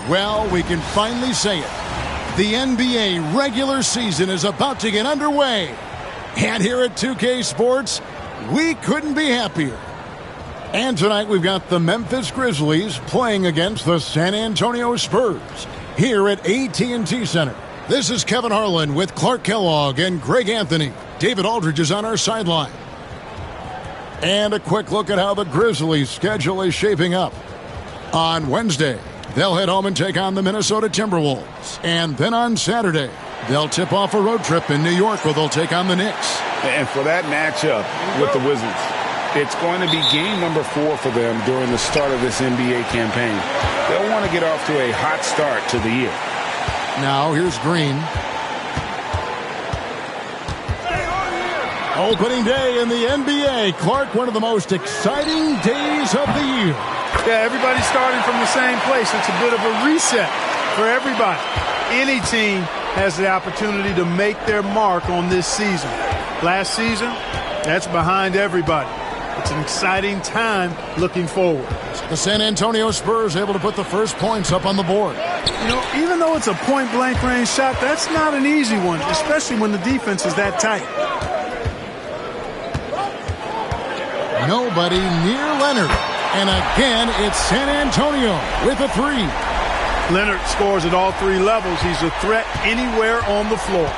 Well, we can finally say it. The NBA regular season is about to get underway. And here at 2K Sports, we couldn't be happier. And tonight we've got the Memphis Grizzlies playing against the San Antonio Spurs here at AT&T Center. This is Kevin Harlan with Clark Kellogg and Greg Anthony. David Aldridge is on our sideline. And a quick look at how the Grizzlies' schedule is shaping up. On Wednesday, they'll head home and take on the Minnesota Timberwolves. And then on Saturday, they'll tip off a road trip in New York where they'll take on the Knicks. And for that matchup with the Wizards, it's going to be game number 4 for them during the start of this NBA campaign. They'll want to get off to a hot start to the year. Now here's Green. Opening day in the NBA. Clark, one of the most exciting days of the year. Yeah, everybody's starting from the same place. It's a bit of a reset for everybody. Any team has the opportunity to make their mark on this season. Last season, that's behind everybody. It's an exciting time looking forward. The San Antonio Spurs able to put the first points up on the board. You know, even though it's a point-blank range shot, that's not an easy one, especially when the defense is that tight. Nobody near Leonard. And again, it's San Antonio with a 3. Leonard scores at all 3 levels. He's a threat anywhere on the floor.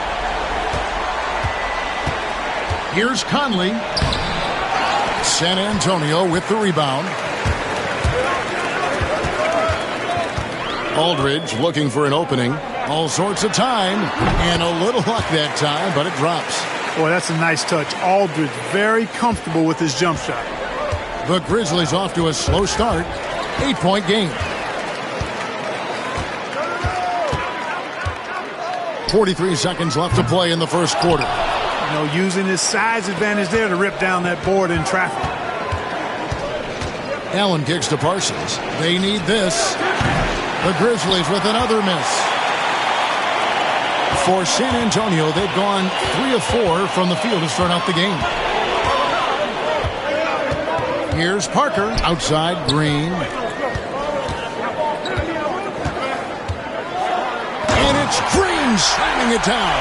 Here's Conley. San Antonio with the rebound. Aldridge looking for an opening. All sorts of time. And a little luck that time, but it drops. Boy, that's a nice touch. Aldridge very comfortable with his jump shot. The Grizzlies off to a slow start. 8-point game. 43 seconds left to play in the first quarter. You know, using his size advantage there to rip down that board in traffic. Allen kicks to Parsons. They need this. The Grizzlies with another miss. For San Antonio, they've gone 3 of 4 from the field to start out the game. Here's Parker. Outside, Green. And it's Green slamming it down.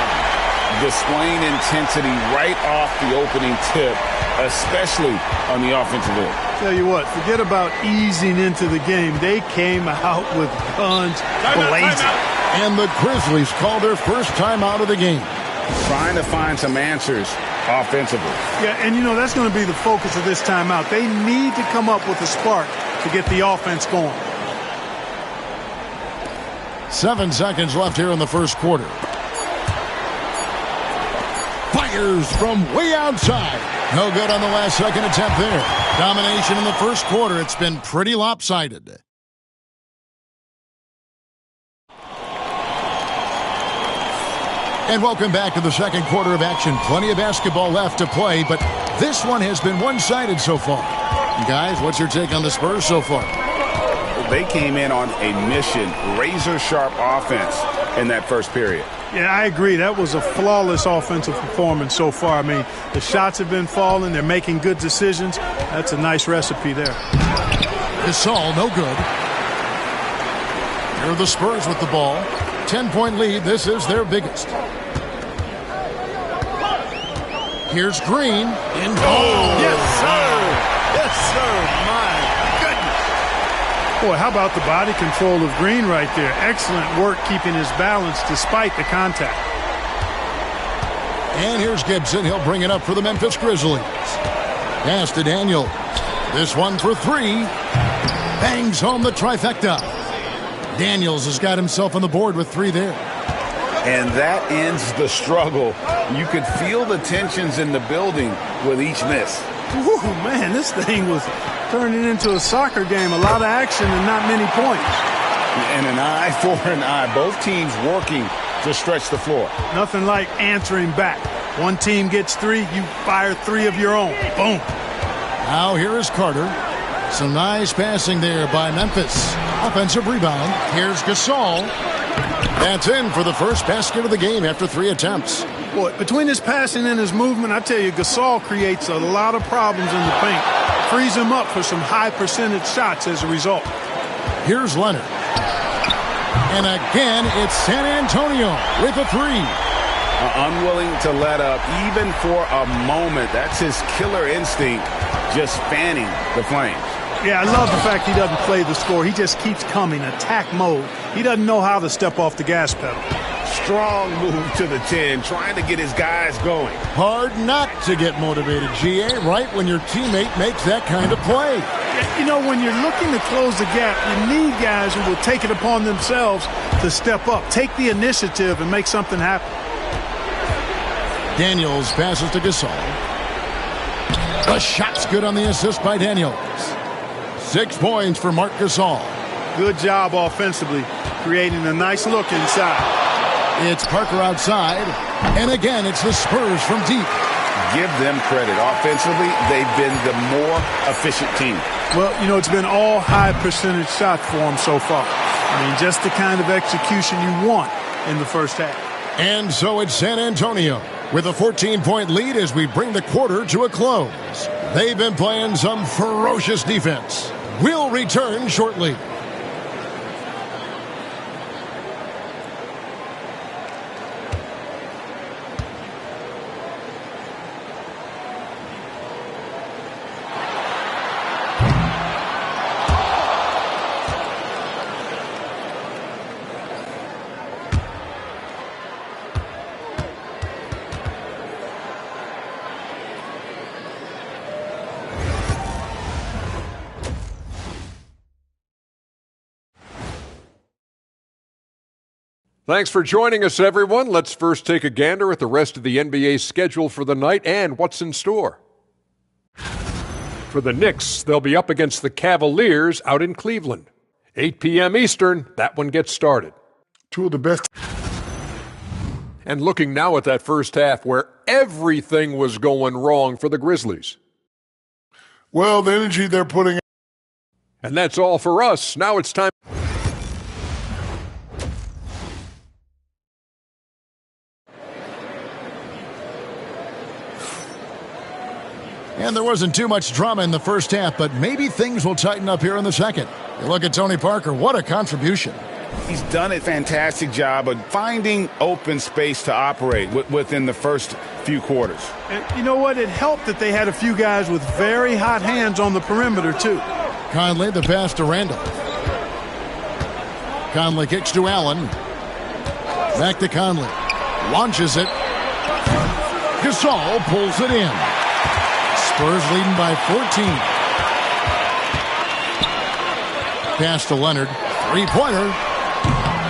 Displaying intensity right off the opening tip, especially on the offensive end. Tell you what, forget about easing into the game. They came out with guns blazing. And the Grizzlies call their first time out of the game. Trying to find some answers offensively. Yeah, and you know, that's going to be the focus of this timeout. They need to come up with a spark to get the offense going. 7 seconds left here in the first quarter. Fires from way outside. No good on the last second attempt there. Domination in the first quarter. It's been pretty lopsided. And welcome back to the second quarter of action. Plenty of basketball left to play, but this one has been one-sided so far. Guys, what's your take on the Spurs so far? They came in on a mission, razor-sharp offense in that first period. Yeah, I agree. That was a flawless offensive performance so far. I mean, the shots have been falling. They're making good decisions. That's a nice recipe there. Gasol, no good. Here are the Spurs with the ball. 10-point lead. This is their biggest. Here's Green. Yes, sir. Yes, sir. My goodness. Boy, how about the body control of Green right there? Excellent work keeping his balance despite the contact. And here's Gibson. He'll bring it up for the Memphis Grizzlies. Pass to Daniels. This one for 3. Bangs home the trifecta. Daniels has got himself on the board with 3 there. And that ends the struggle. You could feel the tensions in the building with each miss. Whew, man, this thing was turning into a soccer game. A lot of action and not many points. And an eye for an eye. Both teams working to stretch the floor. Nothing like answering back. One team gets 3, you fire 3 of your own. Boom. Now here is Carter. Some nice passing there by Memphis. Offensive rebound. Here's Gasol. That's in for the first basket of the game after 3 attempts. Boy, between his passing and his movement, I tell you, Gasol creates a lot of problems in the paint. Frees him up for some high percentage shots as a result. Here's Leonard. And again, it's San Antonio with a 3. Unwilling to let up even for a moment. That's his killer instinct, just fanning the flames. Yeah, I love the fact he doesn't play the score. He just keeps coming, attack mode. He doesn't know how to step off the gas pedal. Strong move to the 10, trying to get his guys going. Hard not to get motivated, GA, right when your teammate makes that kind of play. You know, when you're looking to close the gap, you need guys who will take it upon themselves to step up, take the initiative, and make something happen. Daniels passes to Gasol. The shot's good on the assist by Daniels. 6 points for Marc Gasol. Good job offensively, creating a nice look inside. It's Parker outside, and again, it's the Spurs from deep. Give them credit. Offensively, they've been the more efficient team. Well, you know, it's been all high percentage shots for them so far. I mean, just the kind of execution you want in the first half. And so it's San Antonio with a 14-point lead as we bring the quarter to a close. They've been playing some ferocious defense. We'll return shortly. Thanks for joining us, everyone. Let's first take a gander at the rest of the NBA schedule for the night and what's in store. For the Knicks, they'll be up against the Cavaliers out in Cleveland. 8 p.m. Eastern, that one gets started. 2 of the best. And looking now at that first half where everything was going wrong for the Grizzlies. Well, the energy they're putting. And that's all for us. Now it's time. And there wasn't too much drama in the first half, but maybe things will tighten up here in the second. You look at Tony Parker, what a contribution. He's done a fantastic job of finding open space to operate within the first few quarters. And you know what? It helped that they had a few guys with very hot hands on the perimeter, too. Conley, the pass to Randall. Conley kicks to Allen. Back to Conley. Launches it. Gasol pulls it in. Spurs leading by 14. Pass to Leonard. Three-pointer.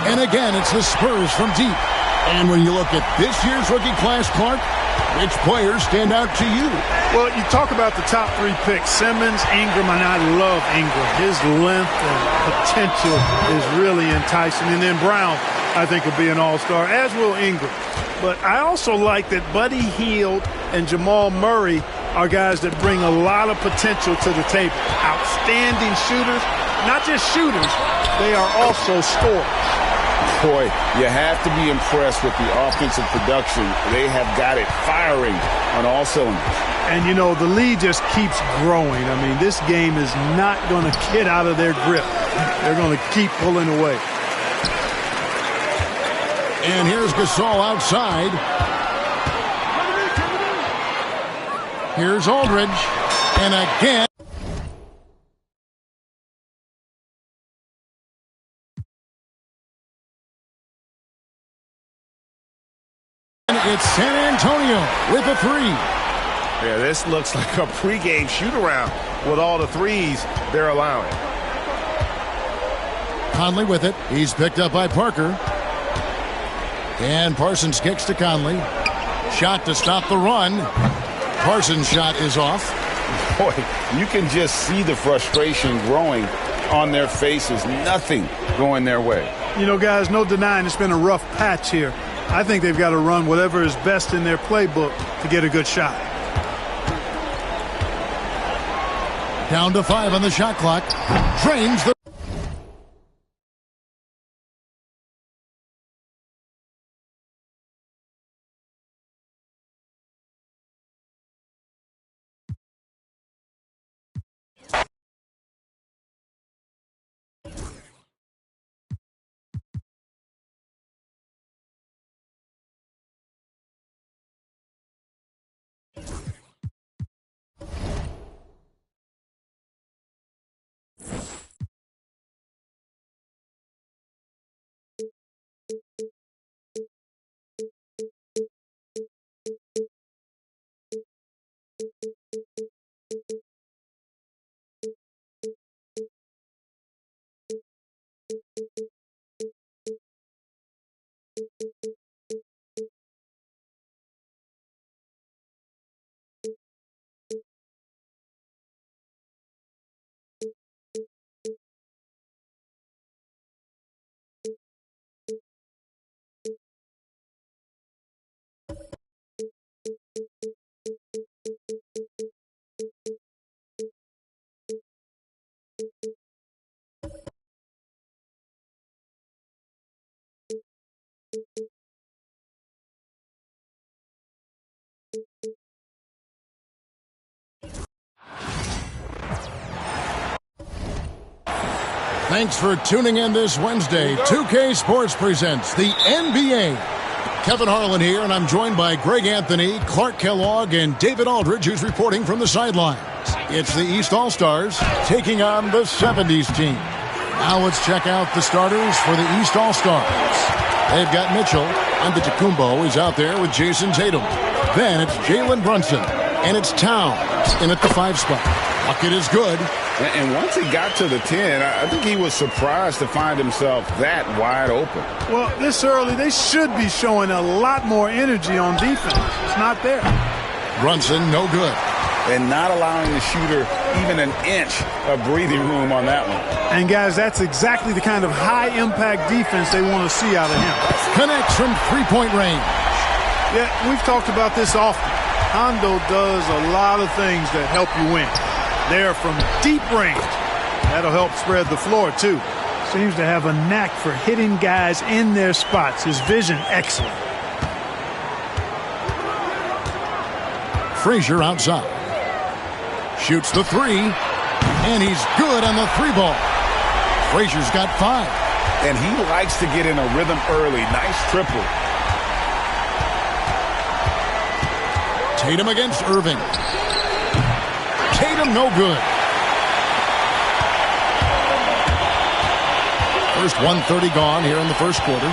And again, it's the Spurs from deep. And when you look at this year's rookie class, Clark, which players stand out to you? Well, you talk about the top 3 picks, Simmons, Ingram, and I love Ingram. His length and potential is really enticing. And then Brown, I think, will be an all-star, as will Ingram. But I also like that Buddy Hield and Jamal Murray are guys that bring a lot of potential to the table. Outstanding shooters, not just shooters, they are also scorers. Boy, you have to be impressed with the offensive production. They have got it firing on all cylinders. And, you know, the lead just keeps growing. I mean, this game is not going to get out of their grip. They're going to keep pulling away. And here's Gasol outside. Here's Aldridge. And again. It's San Antonio with a 3. Yeah, this looks like a pregame shoot-around with all the threes they're allowing. Conley with it. He's picked up by Parker. And Parsons kicks to Conley. Shot to stop the run. Parsons' shot is off. Boy, you can just see the frustration growing on their faces. Nothing going their way. You know, guys, no denying it's been a rough patch here. I think they've got to run whatever is best in their playbook to get a good shot. Down to 5 on the shot clock. Drains the... Thanks for tuning in this Wednesday. 2K Sports presents the NBA. Kevin Harlan here, and I'm joined by Greg Anthony, Clark Kellogg, and David Aldridge, who's reporting from the sidelines. It's the East All-Stars taking on the 70s team. Now let's check out the starters for the East All-Stars. They've got Mitchell. Antetokounmpo is out there with Jason Tatum. Then it's Jalen Brunson, and it's Towns in at the 5 spot. Bucket is good. And once he got to the 10, I think he was surprised to find himself that wide open. Well, this early, they should be showing a lot more energy on defense. It's not there. Brunson, no good. And not allowing the shooter even an inch of breathing room on that one. And, guys, that's exactly the kind of high-impact defense they want to see out of him. Connects from three-point range. Yeah, we've talked about this often. Hondo does a lot of things that help you win. There from deep range. That'll help spread the floor, too. Seems to have a knack for hitting guys in their spots. His vision, excellent. Frazier outside. Shoots the 3. And he's good on the 3 ball. Frazier's got 5. And he likes to get in a rhythm early. Nice triple. Tatum against Irving. Tatum no good. First 1:30 gone here in the first quarter.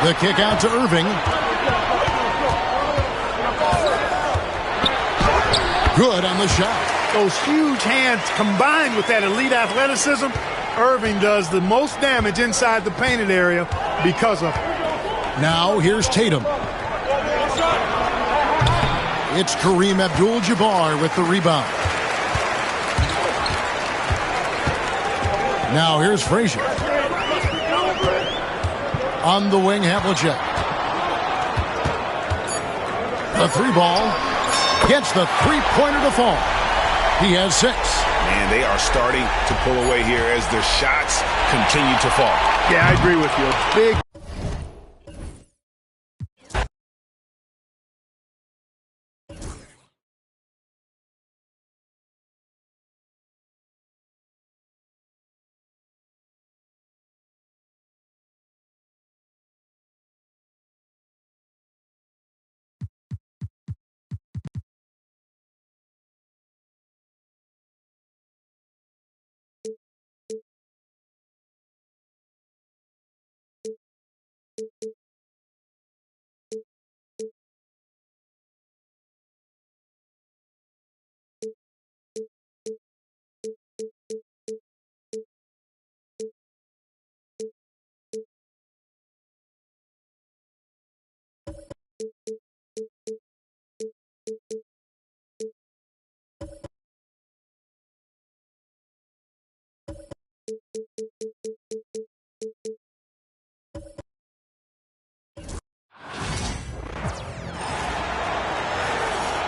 The kick out to Irving. Good on the shot. Those huge hands combined with that elite athleticism, Irving does the most damage inside the painted area because of it. Now here's Tatum. It's Kareem Abdul-Jabbar with the rebound. Now here's Frazier. On the wing, Havlicek. The 3 ball. Gets the 3-pointer to fall. He has 6. Man, they are starting to pull away here as their shots continue to fall. Yeah, I agree with you. Big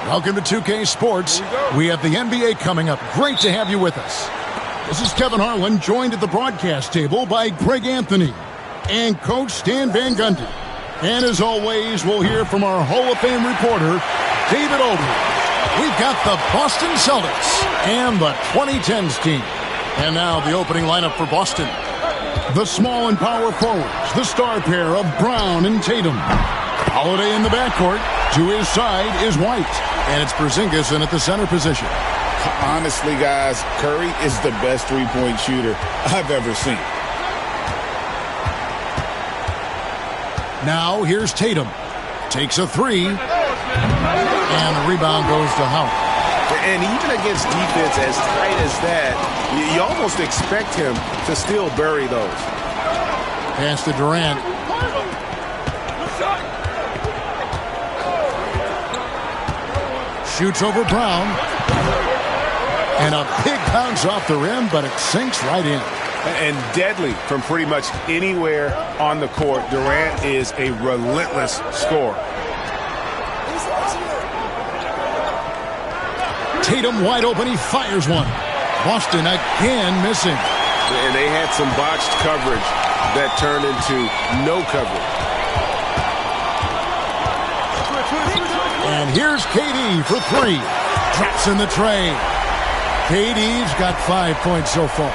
Welcome to 2K Sports. We have the NBA coming up. Great to have you with us. This is Kevin Harlan, joined at the broadcast table by Greg Anthony and Coach Stan Van Gundy. And as always, we'll hear from our Hall of Fame reporter, David Aldridge. We've got the Boston Celtics and the 2010s team. And now the opening lineup for Boston. The small and power forwards, the star pair of Brown and Tatum. Holiday in the backcourt. To his side is White. And it's Porzingis in at the center position. Honestly, guys, Curry is the best three-point shooter I've ever seen. Now here's Tatum. Takes a three. And the rebound goes to Howard. And even against defense as tight as that, you almost expect him to still bury those. Pass to Durant. Shoots over Brown. And a big bounce off the rim, but it sinks right in. And deadly from pretty much anywhere on the court. Durant is a relentless scorer. Tatum wide open. He fires one. Boston again missing. And they had some botched coverage that turned into no coverage. And here's KD for three. Drops in the tray. KD's got 5 points so far.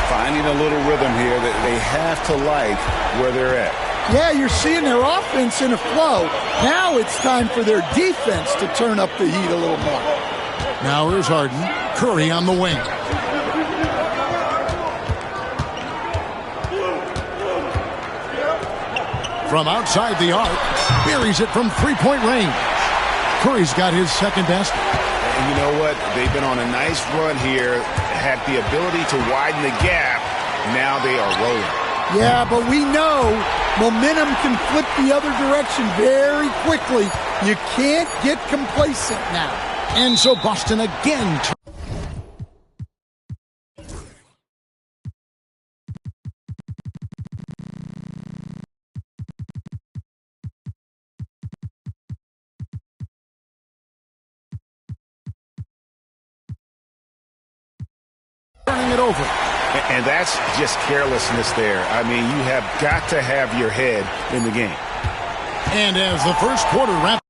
Finding a little rhythm here that they have to like where they're at. Yeah, you're seeing their offense in a flow. Now it's time for their defense to turn up the heat a little more. Now here's Harden. Curry on the wing. From outside the arc, buries it from three-point range. Curry's got his second basket. And you know what? They've been on a nice run here, had the ability to widen the gap. Now they are rolling. Yeah, but we know momentum can flip the other direction very quickly. You can't get complacent now. And so Boston again. Turning it over. And that's just carelessness there. I mean, you have got to have your head in the game. And as the first quarter wraps.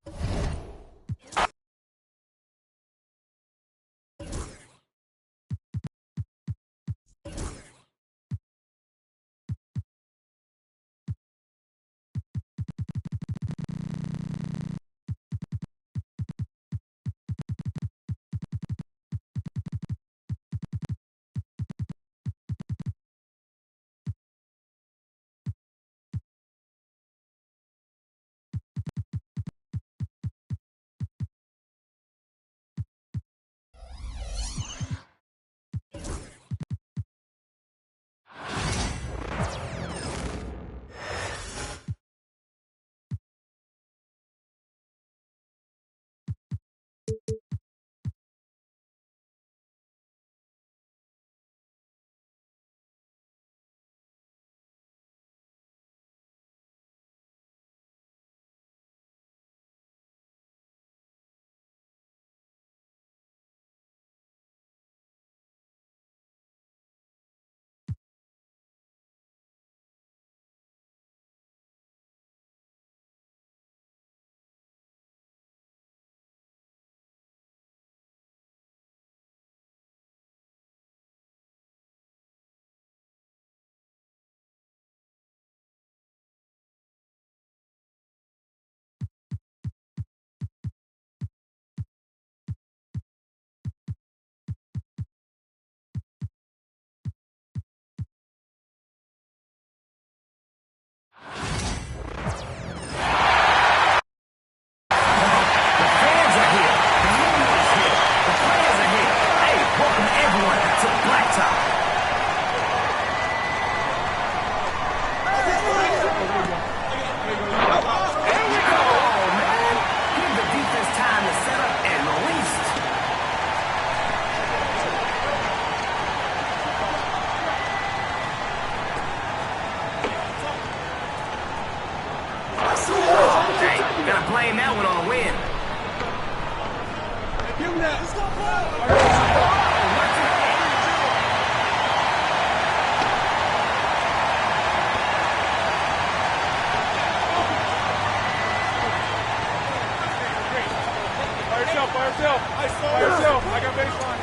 yourself. By yourself. I got baseline.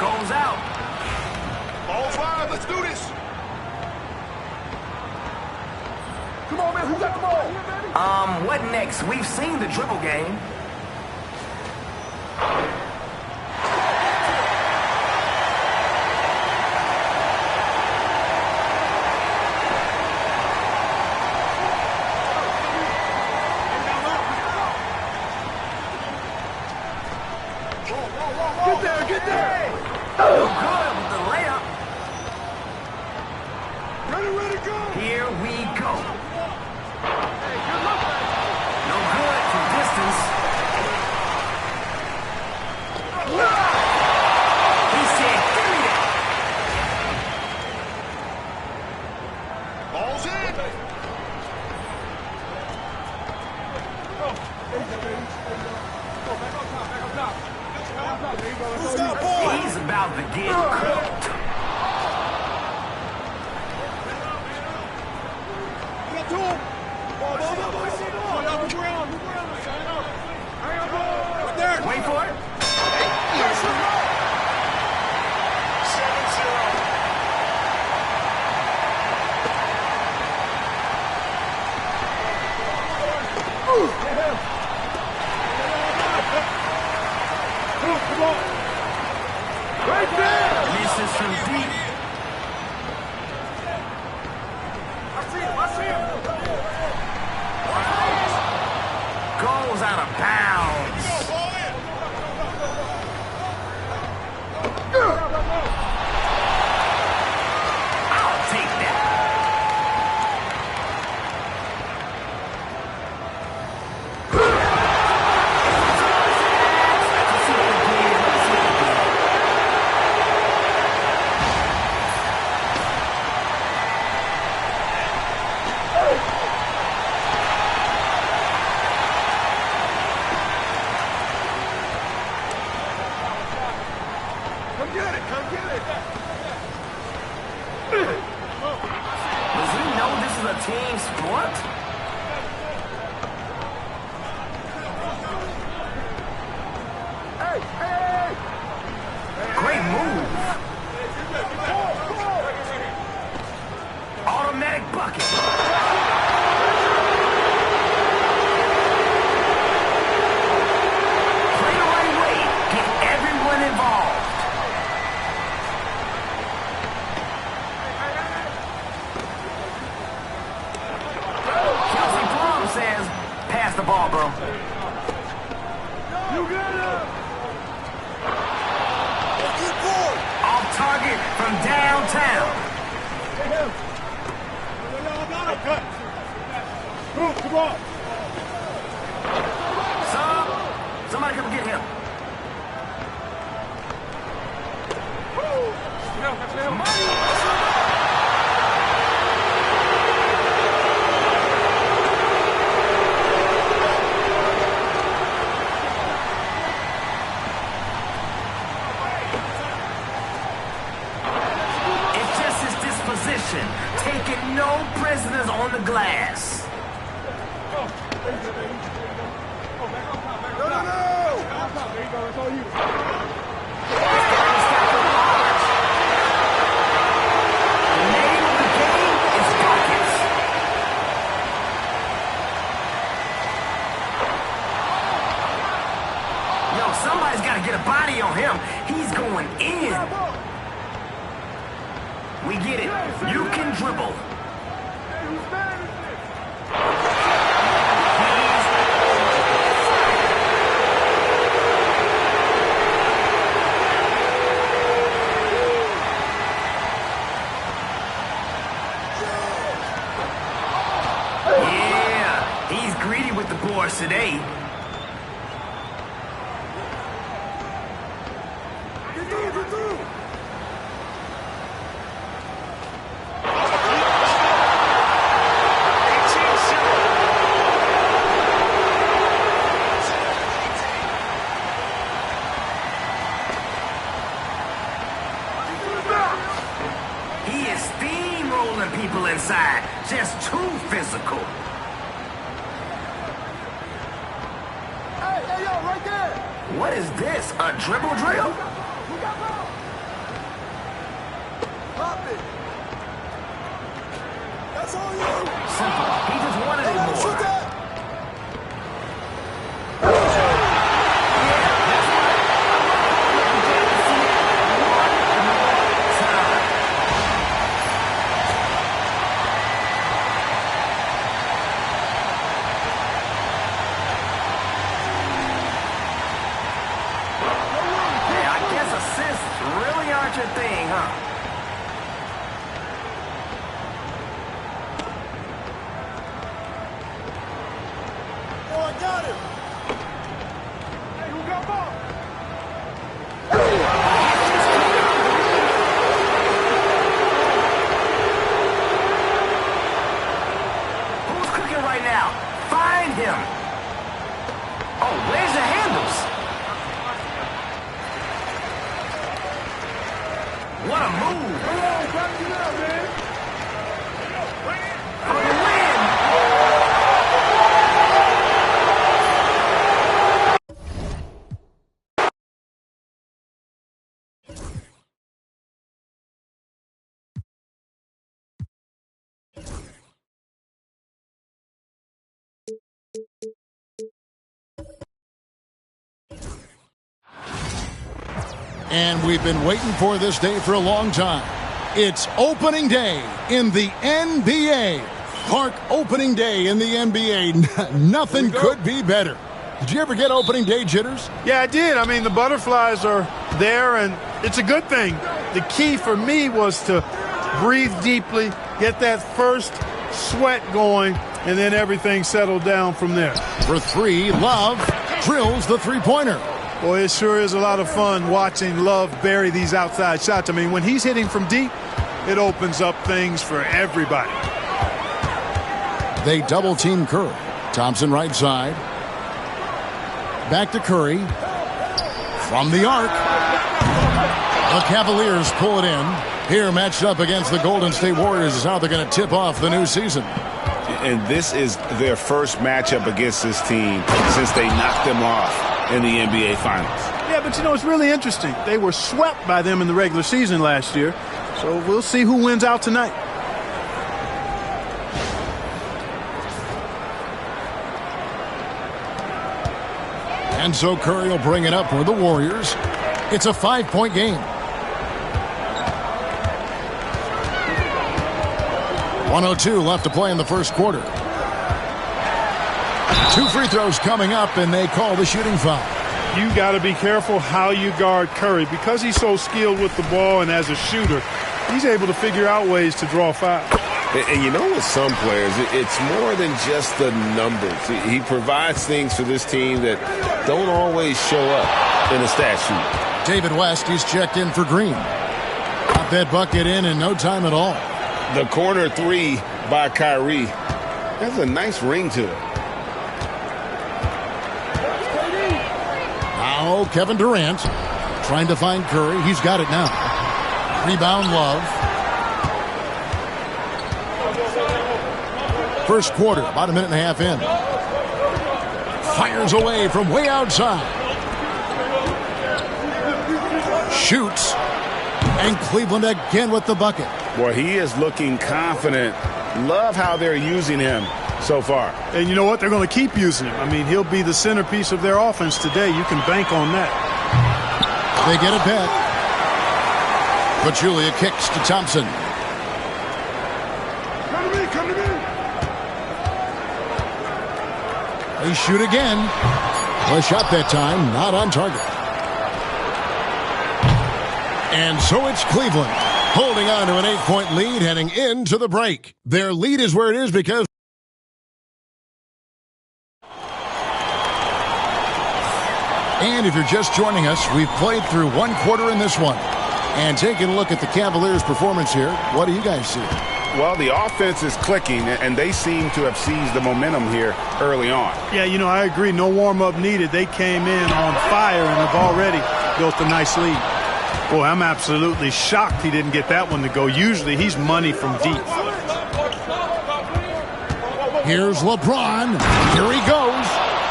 Goes out. Ball 5, let's do this. Come on, man. Who got the ball? What next? We've seen the dribble game. Get there. Oh, good with the layup. Ready, go. Here we go. No good from distance. He said, give me that. Ball's in. He's about to get cooked. Wait for it. 7-0. Right there! Misses from deep. I see him. Goes out of bounds. I'll take that. Come get it. Does he know this is a team sport? Hey. Great move. Automatic bucket. Play the right way. Get everyone involved. Kelsey Plum says, pass the ball, bro. You got it. Off target from downtown. Come on. Somebody come get him. It's just his disposition, taking no prisoners on the glass. The name of the game is buckets. Yo, somebody's got to get a body on him. He's going in. We get it. You can dribble. Yeah, he's greedy with the boards today. He is steamrolling people inside. Just too physical. What is this? A dribble drill? That's all you. Simple. He just wanted it more. Shoot that. Your thing, huh? Oh, I got it. Hey, who got ball? Who's cooking right now? Find him. Oh, where's the handles? What a move! Come on, back it up, man. For the win! And we've been waiting for this day for a long time. It's opening day in the NBA. Clark, opening day in the NBA. Nothing could be better. Did you ever get opening day jitters? Yeah, I did. I mean, the butterflies are there, and it's a good thing. The key for me was to breathe deeply, get that first sweat going, and then everything settled down from there. For three, Love drills the three-pointer. Boy, it sure is a lot of fun watching Love bury these outside shots. I mean, when he's hitting from deep, it opens up things for everybody. They double-team Curry. Thompson right side. Back to Curry. From the arc. The Cavaliers pull it in. Here, matched up against the Golden State Warriors, is how they're going to tip off the new season. And this is their first matchup against this team since they knocked them off in the NBA Finals. Yeah, but you know, it's really interesting. They were swept by them in the regular season last year. So we'll see who wins out tonight. And so Curry will bring it up for the Warriors. It's a 5-point game. 1:02 left to play in the first quarter. 2 free throws coming up, and they call the shooting foul. You got to be careful how you guard Curry. Because he's so skilled with the ball and as a shooter, he's able to figure out ways to draw fouls. And you know, with some players, it's more than just the numbers. He provides things for this team that don't always show up in a stat sheet. David West, he's checked in for Green. Got that bucket in no time at all. The corner three by Kyrie has a nice ring to it. Now Kevin Durant trying to find Curry. He's got it now. Rebound, Love. First quarter, about a minute and a half in. Fires away from way outside. Shoots. And Cleveland again with the bucket. Boy, he is looking confident. Love how they're using him so far. And you know what? They're going to keep using him. I mean, he'll be the centerpiece of their offense today. You can bank on that. They get it back. Pachulia kicks to Thompson. Come to me, come to me. They shoot again. A shot that time, not on target. And so it's Cleveland holding on to an 8-point lead heading into the break. Their lead is where it is because and if you're just joining us, we've played through one quarter in this one. And taking a look at the Cavaliers' performance here, what do you guys see? Well, the offense is clicking, and they seem to have seized the momentum here early on. Yeah, you know, I agree. No warm-up needed. They came in on fire and have already built a nice lead. Boy, I'm absolutely shocked he didn't get that one to go. Usually he's money from deep. Here's LeBron. Here he goes.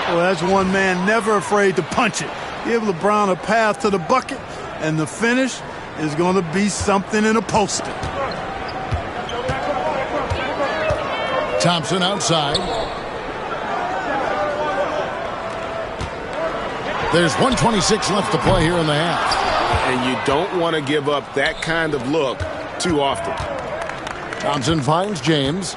Well, that's one man never afraid to punch it. give LeBron a path to the bucket, and the finish is going to be something in a poster. Thompson outside. There's 1:26 left to play here in the half. And you don't want to give up that kind of look too often. Thompson finds James.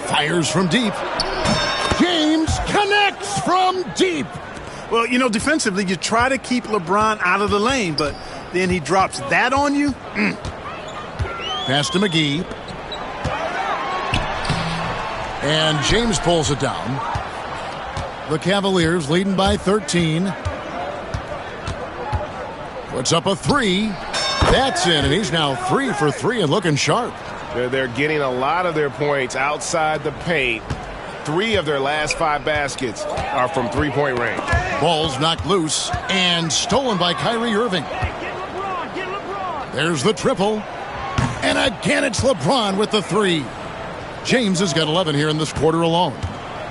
Fires from deep. James connects from deep. Well, you know, defensively, you try to keep LeBron out of the lane, but then he drops that on you. Pass to McGee. And James pulls it down. The Cavaliers leading by 13. Puts up a three. That's in, and he's now 3 for 3 and looking sharp. They're getting a lot of their points outside the paint. 3 of their last 5 baskets are from three-point range. Ball's knocked loose and stolen by Kyrie Irving. There's the triple. And again, it's LeBron with the 3. James has got 11 here in this quarter alone.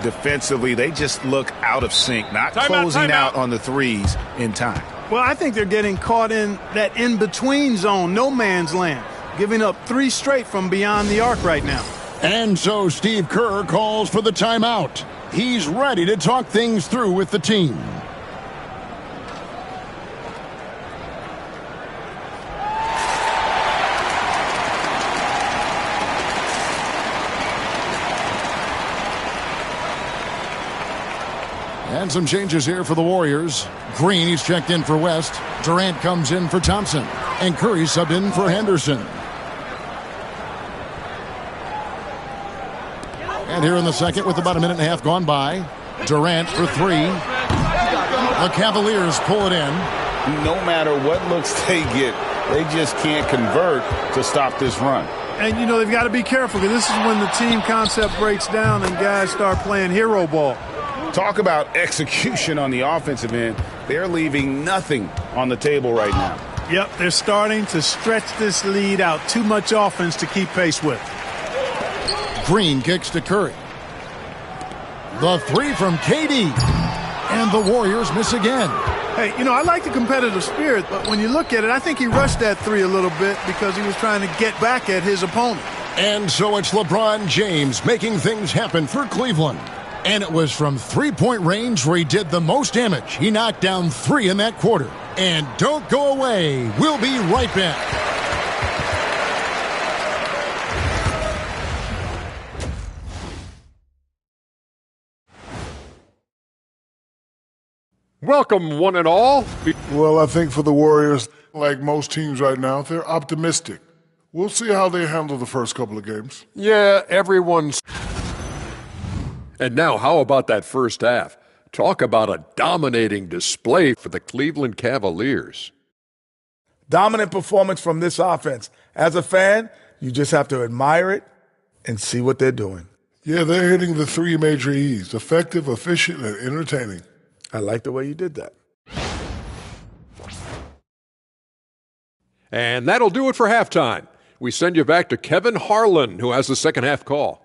Defensively, they just look out of sync, not closing out on the threes in time. Well, I think they're getting caught in that in-between zone, no man's land, giving up 3 straight from beyond the arc right now. And so Steve Kerr calls for the timeout. He's ready to talk things through with the team. And some changes here for the Warriors. Green, he's checked in for West. Durant comes in for Thompson. And Curry subbed in for Henderson. And here in the second, with about a minute and a half gone by, Durant for 3. The Cavaliers pull it in. No matter what looks they get, they just can't convert to stop this run. And, you know, they've got to be careful because this is when the team concept breaks down and guys start playing hero ball. Talk about execution on the offensive end. They're leaving nothing on the table right now. Yep, they're starting to stretch this lead out. Too much offense to keep pace with. Green kicks to Curry. The 3 from KD. And the Warriors miss again. Hey, you know, I like the competitive spirit, but when you look at it, I think he rushed that 3 a little bit because he was trying to get back at his opponent. And so it's LeBron James making things happen for Cleveland. And it was from three-point range where he did the most damage. He knocked down 3 in that quarter. And don't go away. We'll be right back. Welcome, one and all. Well, I think for the Warriors, like most teams right now, they're optimistic. We'll see how they handle the first couple of games. Yeah, everyone's... And now, how about that first half? Talk about a dominating display for the Cleveland Cavaliers. Dominant performance from this offense. As a fan, you just have to admire it and see what they're doing. Yeah, they're hitting the 3 major E's: effective, efficient, and entertaining. I like the way you did that. And that'll do it for halftime. We send you back to Kevin Harlan, who has the second half call.